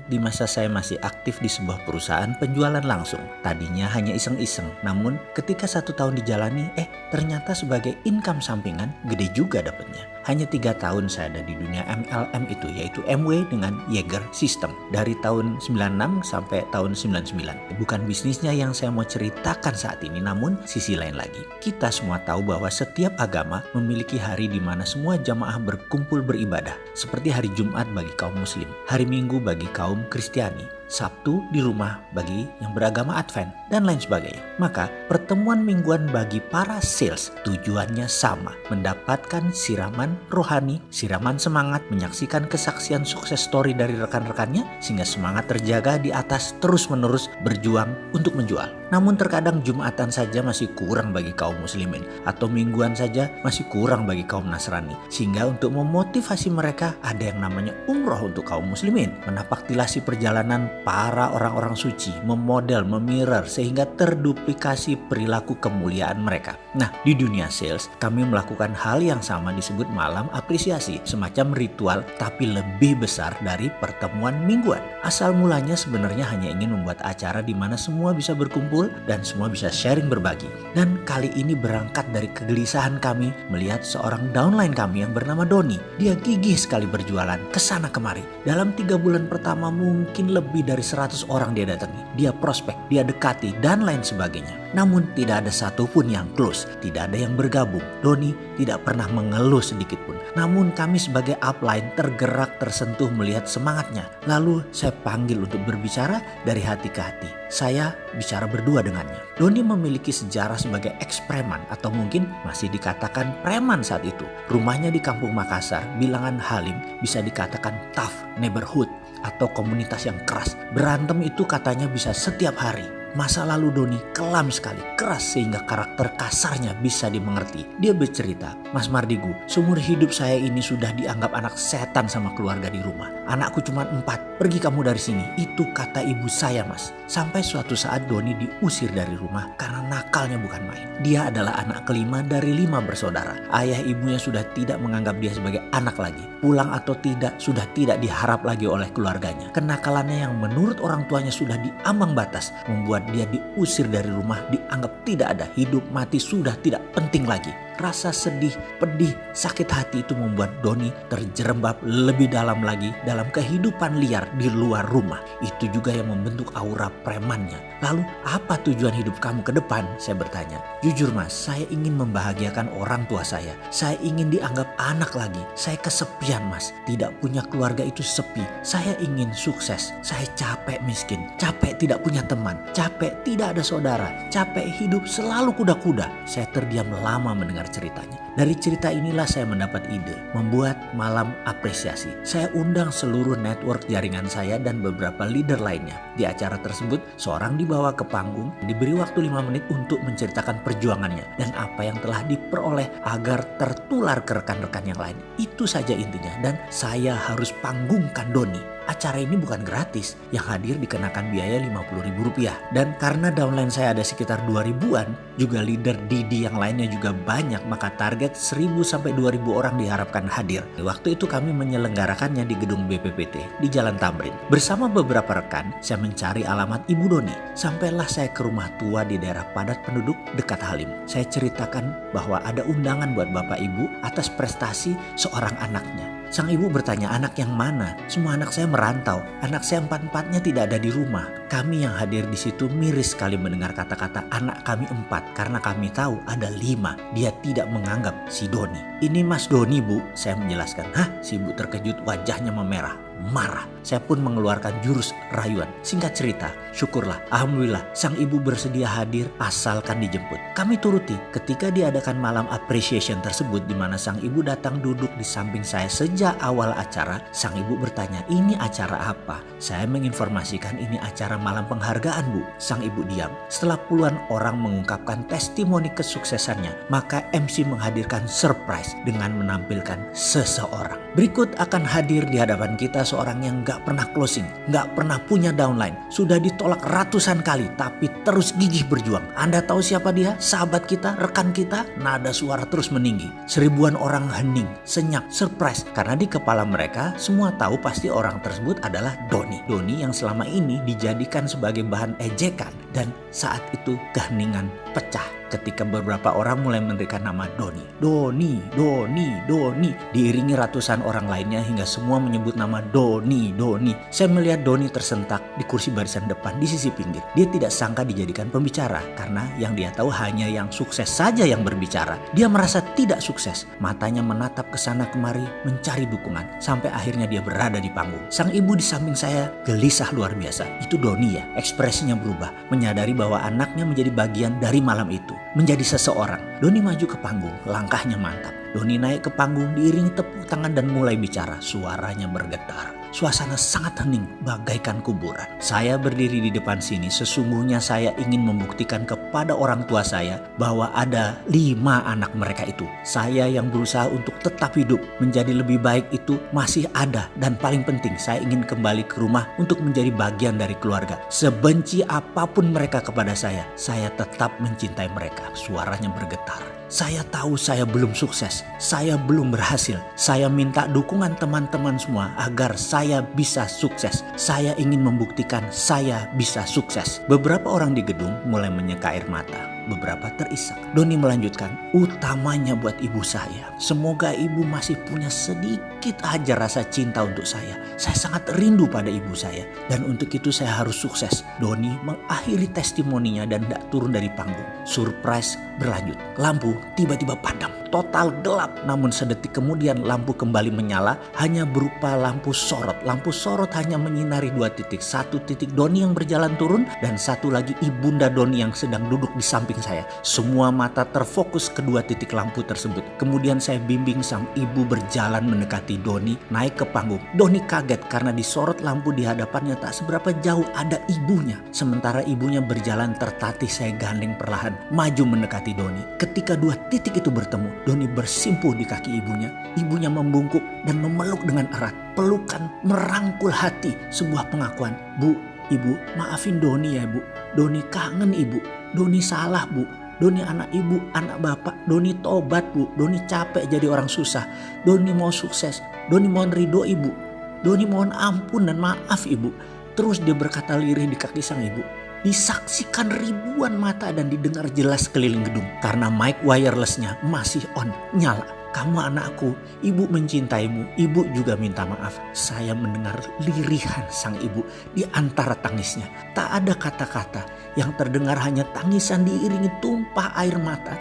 Di masa saya masih aktif di sebuah perusahaan penjualan langsung. Tadinya hanya iseng-iseng, namun ketika 1 tahun dijalani, ternyata sebagai income sampingan gede juga dapatnya. Hanya 3 tahun saya ada di dunia MLM itu, yaitu MW dengan Jaeger System. Dari tahun 96 sampai tahun 99. Bukan bisnisnya yang saya mau ceritakan saat ini, namun sisi lain lagi. Kita semua tahu bahwa setiap agama memiliki hari di mana semua jamaah berkumpul beribadah. Seperti hari Jumat bagi kaum muslim, hari Minggu bagi kaum Kristiani, Sabtu di rumah bagi yang beragama Advent, dan lain sebagainya. Maka pertemuan mingguan bagi para sales tujuannya sama, mendapatkan siraman rohani, siraman semangat, menyaksikan kesaksian sukses story dari rekan-rekannya sehingga semangat terjaga di atas terus-menerus berjuang untuk menjual. Namun terkadang Jumatan saja masih kurang bagi kaum muslimin, atau mingguan saja masih kurang bagi kaum Nasrani, sehingga untuk memotivasi mereka ada yang namanya umroh untuk kaum muslimin, menapaktilasi perjalanan para orang-orang suci, memodel, memirror sehingga terduplikasi perilaku kemuliaan mereka. Nah, di dunia sales kami melakukan hal yang sama disebut malam apresiasi, semacam ritual tapi lebih besar dari pertemuan mingguan. Asal mulanya sebenarnya hanya ingin membuat acara di mana semua bisa berkumpul dan semua bisa sharing berbagi. Dan kali ini berangkat dari kegelisahan kami melihat seorang downline kami yang bernama Doni. Dia gigih sekali berjualan kesana kemari. Dalam 3 bulan pertama mungkin lebih dari 100 orang dia datangi. Dia prospek, dia dekati dan lain sebagainya. Namun tidak ada satupun yang close, tidak ada yang bergabung. Doni tidak pernah mengeluh sedikit pun. Namun kami sebagai upline tergerak, tersentuh melihat semangatnya. Lalu saya panggil untuk berbicara dari hati ke hati. Saya bicara berdua dengannya. Doni memiliki sejarah sebagai ex-preman atau mungkin masih dikatakan preman saat itu. Rumahnya di Kampung Makassar, bilangan Halim, bisa dikatakan tough neighborhood atau komunitas yang keras. Berantem itu katanya bisa setiap hari. Masa lalu Doni kelam sekali, keras sehingga karakter kasarnya bisa dimengerti. Dia bercerita, "Mas Mardigu, seumur hidup saya ini sudah dianggap anak setan sama keluarga di rumah. Anakku cuma 4, pergi kamu dari sini." Itu kata ibu saya, Mas. Sampai suatu saat Doni diusir dari rumah karena nakalnya bukan main. Dia adalah anak kelima dari 5 bersaudara. Ayah ibunya sudah tidak menganggap dia sebagai anak lagi. Pulang atau tidak sudah tidak diharap lagi oleh keluarganya. Kenakalannya yang menurut orang tuanya sudah diambang batas membuat dia diusir dari rumah, dianggap tidak ada, hidup mati sudah tidak penting lagi. Rasa sedih, pedih, sakit hati itu membuat Doni terjerembab lebih dalam lagi dalam kehidupan liar di luar rumah. Itu juga yang membentuk aura premannya. Lalu apa tujuan hidup kamu ke depan? Saya bertanya. Jujur Mas, saya ingin membahagiakan orang tua saya. Saya ingin dianggap anak lagi. Saya kesepian Mas. Tidak punya keluarga itu sepi. Saya ingin sukses. Saya capek miskin. Capek tidak punya teman. Capek tidak ada saudara. Capek hidup selalu kuda-kuda. Saya terdiam lama mendengar ceritanya. Dari cerita inilah saya mendapat ide membuat malam apresiasi. Saya undang seluruh network jaringan saya dan beberapa leader lainnya. Di acara tersebut seorang dibawa ke panggung, diberi waktu 5 menit untuk menceritakan perjuangannya dan apa yang telah diperoleh agar tertular ke rekan-rekan yang lain. Itu saja intinya, dan saya harus panggungkan Doni. Acara ini bukan gratis, yang hadir dikenakan biaya Rp50.000. Dan karena downline saya ada sekitar 2.000-an, juga leader Didi yang lainnya juga banyak, maka target 1.000 sampai 2.000 orang diharapkan hadir. Waktu itu kami menyelenggarakannya di gedung BPPT di Jalan Tamrin. Bersama beberapa rekan, saya mencari alamat Ibu Doni. Sampailah saya ke rumah tua di daerah padat penduduk dekat Halim. Saya ceritakan bahwa ada undangan buat Bapak Ibu atas prestasi seorang anaknya. Sang ibu bertanya, anak yang mana? Semua anak saya merantau. Anak saya 4-4-nya tidak ada di rumah. Kami yang hadir di situ miris sekali mendengar kata-kata anak kami 4 karena kami tahu ada 5. Dia tidak menganggap si Doni. Ini Mas Doni Bu, saya menjelaskan. Hah? Si ibu terkejut, wajahnya memerah. Marah. Saya pun mengeluarkan jurus rayuan. Singkat cerita, syukurlah, alhamdulillah sang ibu bersedia hadir asalkan dijemput. Kami turuti. Ketika diadakan malam appreciation tersebut di mana sang ibu datang duduk di samping saya sejak awal acara, sang ibu bertanya, "Ini acara apa?" Saya menginformasikan ini acara malam penghargaan Bu. Sang ibu diam. Setelah puluhan orang mengungkapkan testimoni kesuksesannya, maka MC menghadirkan surprise dengan menampilkan seseorang. Berikut akan hadir di hadapan kita seorang yang gak pernah closing, gak pernah punya downline, sudah ditolak ratusan kali tapi terus gigih berjuang. Anda tahu siapa dia? Sahabat kita, rekan kita? Nada suara terus meninggi. Seribuan orang hening, senyap, surprise karena di kepala mereka semua tahu pasti orang tersebut adalah Doni. Doni yang selama ini dijadikan sebagai bahan ejekan, dan saat itu keheningan pecah ketika beberapa orang mulai memberikan nama Doni. Doni, Doni, Doni. Diiringi ratusan orang lainnya hingga semua menyebut nama Doni, Doni. Saya melihat Doni tersentak di kursi barisan depan di sisi pinggir. Dia tidak sangka dijadikan pembicara karena yang dia tahu hanya yang sukses saja yang berbicara. Dia merasa tidak sukses. Matanya menatap ke sana kemari mencari dukungan sampai akhirnya dia berada di panggung. Sang ibu di samping saya gelisah luar biasa. Itu Doni ya, ekspresinya berubah, menyadari bahwa anaknya menjadi bagian dari malam itu, menjadi seseorang. Doni maju ke panggung, langkahnya mantap. Doni naik ke panggung diiringi tepuk tangan dan mulai bicara. Suaranya bergetar. Suasana sangat hening bagaikan kuburan. Saya berdiri di depan sini, sesungguhnya saya ingin membuktikan kepada orang tua saya bahwa ada 5 anak mereka itu. Saya yang berusaha untuk tetap hidup, menjadi lebih baik itu masih ada. Dan paling penting, saya ingin kembali ke rumah untuk menjadi bagian dari keluarga. Sebenci apapun mereka kepada saya tetap mencintai mereka. Suaranya bergetar. Saya tahu saya belum sukses, saya belum berhasil. Saya minta dukungan teman-teman semua agar saya bisa sukses. Saya ingin membuktikan saya bisa sukses. Beberapa orang di gedung mulai menyeka air mata. Beberapa terisak. Doni melanjutkan, utamanya buat ibu saya. Semoga ibu masih punya sedikit aja rasa cinta untuk saya. Saya sangat rindu pada ibu saya. Dan untuk itu saya harus sukses. Doni mengakhiri testimoninya dan tidak turun dari panggung. Surprise berlanjut. Lampu tiba-tiba padam. Total gelap. Namun sedetik kemudian lampu kembali menyala. Hanya berupa lampu sorot. Lampu sorot hanya menyinari 2 titik. 1 titik Doni yang berjalan turun. Dan 1 lagi ibunda Doni yang sedang duduk di samping saya. Semua mata terfokus ke 2 titik lampu tersebut. Kemudian saya bimbing sang ibu berjalan mendekati Doni, naik ke panggung. Doni kaget karena disorot lampu di hadapannya tak seberapa jauh ada ibunya. Sementara ibunya berjalan tertatih, saya gandeng perlahan maju mendekati Doni. Ketika 2 titik itu bertemu, Doni bersimpuh di kaki ibunya. Ibunya membungkuk dan memeluk dengan erat. Pelukan merangkul hati, sebuah pengakuan. Bu, ibu, maafin Doni ya bu. Doni kangen ibu. Doni salah bu. Doni anak ibu, anak bapak. Doni tobat bu. Doni capek jadi orang susah. Doni mau sukses. Doni mohon ridho ibu. Doni mohon ampun dan maaf ibu. Terus dia berkata lirih di kaki sang ibu. Disaksikan ribuan mata dan didengar jelas keliling gedung. Karena mic wirelessnya masih on, nyala. Kamu anakku, ibu mencintaimu, ibu juga minta maaf. Saya mendengar lirihan sang ibu di antara tangisnya. Tak ada kata-kata, yang terdengar hanya tangisan diiringi tumpah air mata.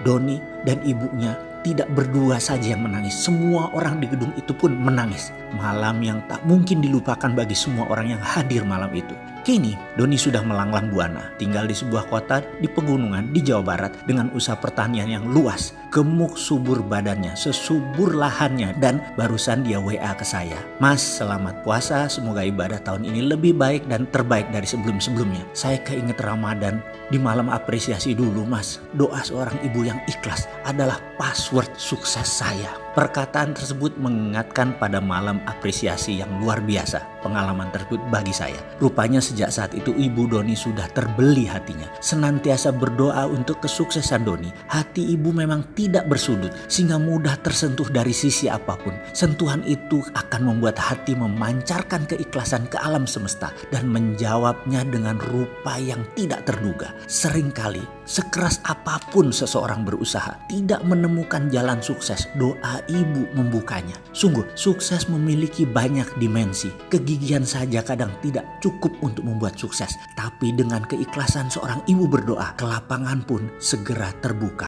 Doni dan ibunya tidak berdua saja yang menangis. Semua orang di gedung itu pun menangis. Malam yang tak mungkin dilupakan bagi semua orang yang hadir malam itu. Kini Doni sudah melanglang buana, tinggal di sebuah kota di pegunungan di Jawa Barat dengan usaha pertanian yang luas. Gemuk subur badannya, sesubur lahannya, dan barusan dia WA ke saya. Mas, selamat puasa, semoga ibadah tahun ini lebih baik dan terbaik dari sebelum-sebelumnya. Saya keinget Ramadan, di malam apresiasi dulu mas. Doa seorang ibu yang ikhlas adalah password sukses saya. Perkataan tersebut mengingatkan pada malam apresiasi yang luar biasa. Pengalaman tersebut bagi saya. Rupanya sejak saat itu ibu Doni sudah terbeli hatinya. Senantiasa berdoa untuk kesuksesan Doni. Hati ibu memang tidak bersudut sehingga mudah tersentuh dari sisi apapun. Sentuhan itu akan membuat hati memancarkan keikhlasan ke alam semesta dan menjawabnya dengan rupa yang tidak terduga. Seringkali sekeras apapun seseorang berusaha tidak menemukan jalan sukses, doa ibu membukanya. Sungguh, sukses memiliki banyak dimensi. Kegigihan saja kadang tidak cukup untuk membuat sukses. Tapi dengan keikhlasan seorang ibu berdoa, kelapangan pun segera terbuka.